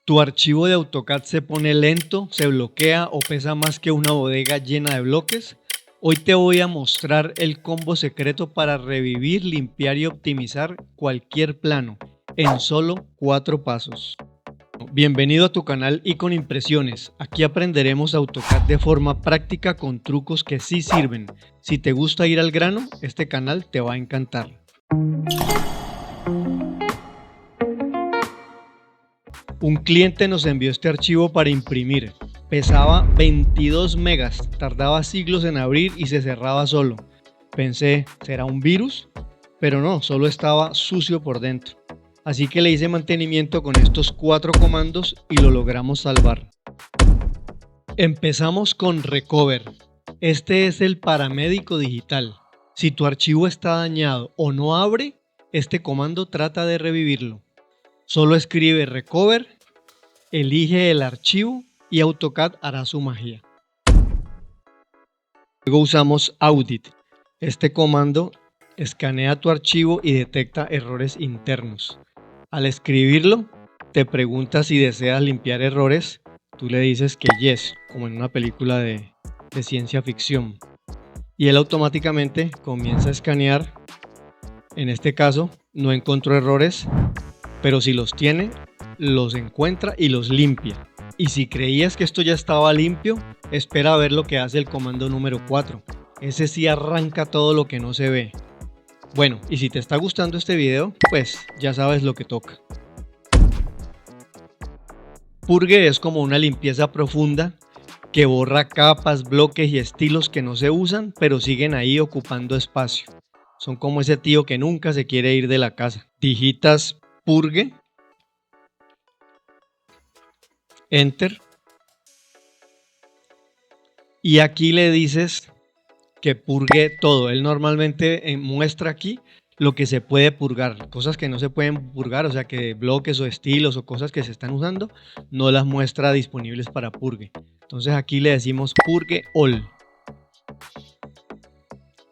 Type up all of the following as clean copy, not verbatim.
¿Tu archivo de AutoCAD se pone lento, se bloquea o pesa más que una bodega llena de bloques? Hoy te voy a mostrar el combo secreto para revivir, limpiar y optimizar cualquier plano en solo 4 pasos. Bienvenido a tu canal Icon Impresiones. Aquí aprenderemos AutoCAD de forma práctica con trucos que sí sirven. Si te gusta ir al grano, este canal te va a encantar. Un cliente nos envió este archivo para imprimir. Pesaba 22 megas, tardaba siglos en abrir y se cerraba solo. Pensé, ¿será un virus? Pero no, solo estaba sucio por dentro. Así que le hice mantenimiento con estos 4 comandos y lo logramos salvar. Empezamos con Recover. Este es el paramédico digital. Si tu archivo está dañado o no abre, este comando trata de revivirlo. Solo escribe Recover, elige el archivo y AutoCAD hará su magia. Luego usamos Audit. Este comando escanea tu archivo y detecta errores internos. Al escribirlo, te pregunta si deseas limpiar errores. Tú le dices que yes, como en una película de ciencia ficción. Y él automáticamente comienza a escanear. En este caso, no encontró errores, pero si los tiene, los encuentra y los limpia. Y si creías que esto ya estaba limpio, espera a ver lo que hace el comando número 4. Ese sí arranca todo lo que no se ve. Bueno, y si te está gustando este video, pues ya sabes lo que toca. Purge es como una limpieza profunda que borra capas, bloques y estilos que no se usan, pero siguen ahí ocupando espacio. Son como ese tío que nunca se quiere ir de la casa. Digitas Purge, Enter, y aquí le dices que purgue todo. Él normalmente muestra aquí lo que se puede purgar, cosas que no se pueden purgar, o sea que bloques o estilos o cosas que se están usando, no las muestra disponibles para purgue. Entonces aquí le decimos Purge All.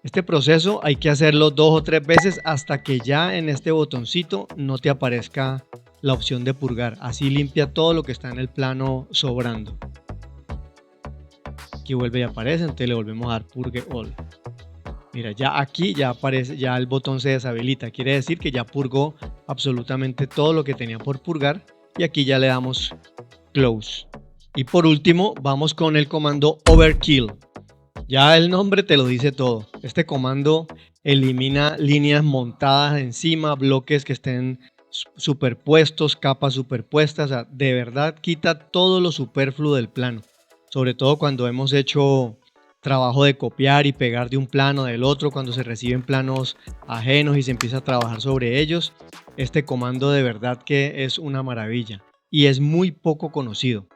Este proceso hay que hacerlo 2 o 3 veces hasta que ya en este botoncito no te aparezca la opción de purgar. Así limpia todo lo que está en el plano sobrando. Aquí vuelve y aparece, entonces le volvemos a dar Purge All. Mira, ya aquí ya aparece, ya el botón se deshabilita. Quiere decir que ya purgó absolutamente todo lo que tenía por purgar. Y aquí ya le damos Close. Y por último vamos con el comando Overkill. Ya el nombre te lo dice todo. Este comando elimina líneas montadas encima, bloques que estén superpuestos, capas superpuestas. O sea, de verdad quita todo lo superfluo del plano. Sobre todo cuando hemos hecho trabajo de copiar y pegar de un plano del otro, cuando se reciben planos ajenos y se empieza a trabajar sobre ellos. Este comando de verdad que es una maravilla y es muy poco conocido.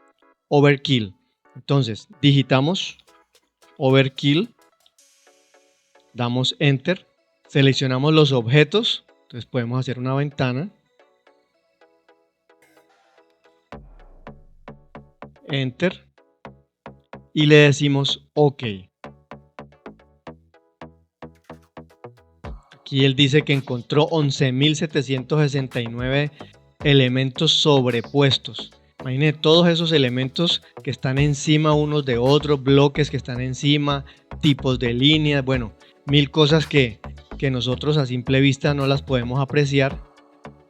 Overkill. Entonces digitamos Overkill, damos Enter, seleccionamos los objetos, entonces podemos hacer una ventana, Enter y le decimos OK. Aquí él dice que encontró 11.769 elementos sobrepuestos. Imagínense todos esos elementos que están encima unos de otros, bloques que están encima, tipos de líneas, bueno, 1000 cosas que nosotros a simple vista no las podemos apreciar,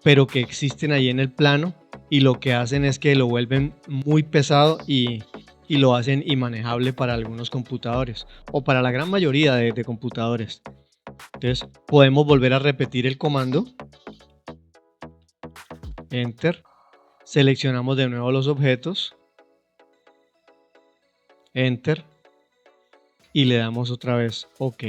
pero que existen ahí en el plano y lo que hacen es que lo vuelven muy pesado y lo hacen inmanejable para algunos computadores o para la gran mayoría de computadores. Entonces podemos volver a repetir el comando, Enter. Seleccionamos de nuevo los objetos, Enter y le damos otra vez OK.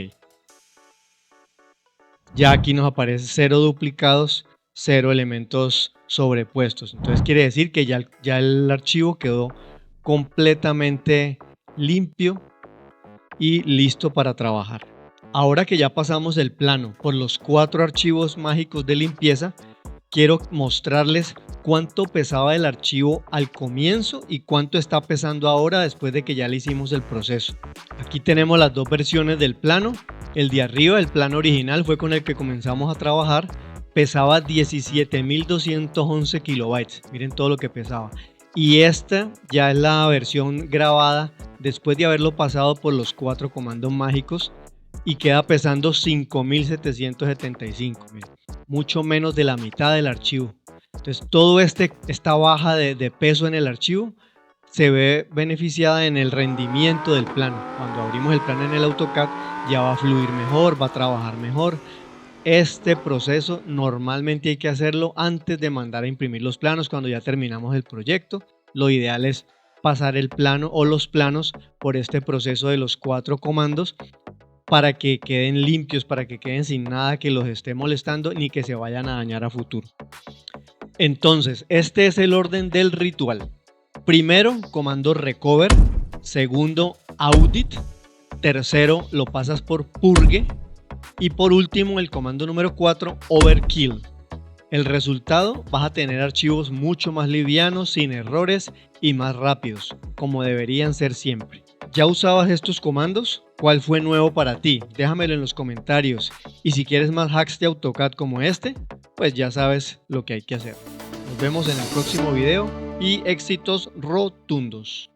Ya aquí nos aparece 0 duplicados, 0 elementos sobrepuestos. Entonces quiere decir que ya el archivo quedó completamente limpio y listo para trabajar. Ahora que ya pasamos el plano por los 4 archivos mágicos de limpieza, quiero mostrarles cuánto pesaba el archivo al comienzo y cuánto está pesando ahora después de que ya le hicimos el proceso. Aquí tenemos las dos versiones del plano. El de arriba, el plano original, fue con el que comenzamos a trabajar pesaba 17.211 kilobytes. Miren todo lo que pesaba. Y esta ya es la versión grabada después de haberlo pasado por los 4 comandos mágicos y queda pesando 5.775. Miren, mucho menos de la mitad del archivo. Entonces todo esta baja de peso en el archivo se ve beneficiada en el rendimiento del plano. Cuando abrimos el plano en el AutoCAD ya va a fluir mejor, va a trabajar mejor. Este proceso normalmente hay que hacerlo antes de mandar a imprimir los planos. Cuando ya terminamos el proyecto, lo ideal es pasar el plano o los planos por este proceso de los 4 comandos para que queden limpios, para que queden sin nada que los esté molestando ni que se vayan a dañar a futuro. Entonces, este es el orden del ritual. Primero, comando recover. Segundo, audit. Tercero, lo pasas por purge. Y por último, el comando número 4, overkill. El resultado, vas a tener archivos mucho más livianos, sin errores y más rápidos, como deberían ser siempre. ¿Ya usabas estos comandos? ¿Cuál fue nuevo para ti? Déjamelo en los comentarios. Y si quieres más hacks de AutoCAD como este, pues ya sabes lo que hay que hacer. Nos vemos en el próximo video y éxitos rotundos.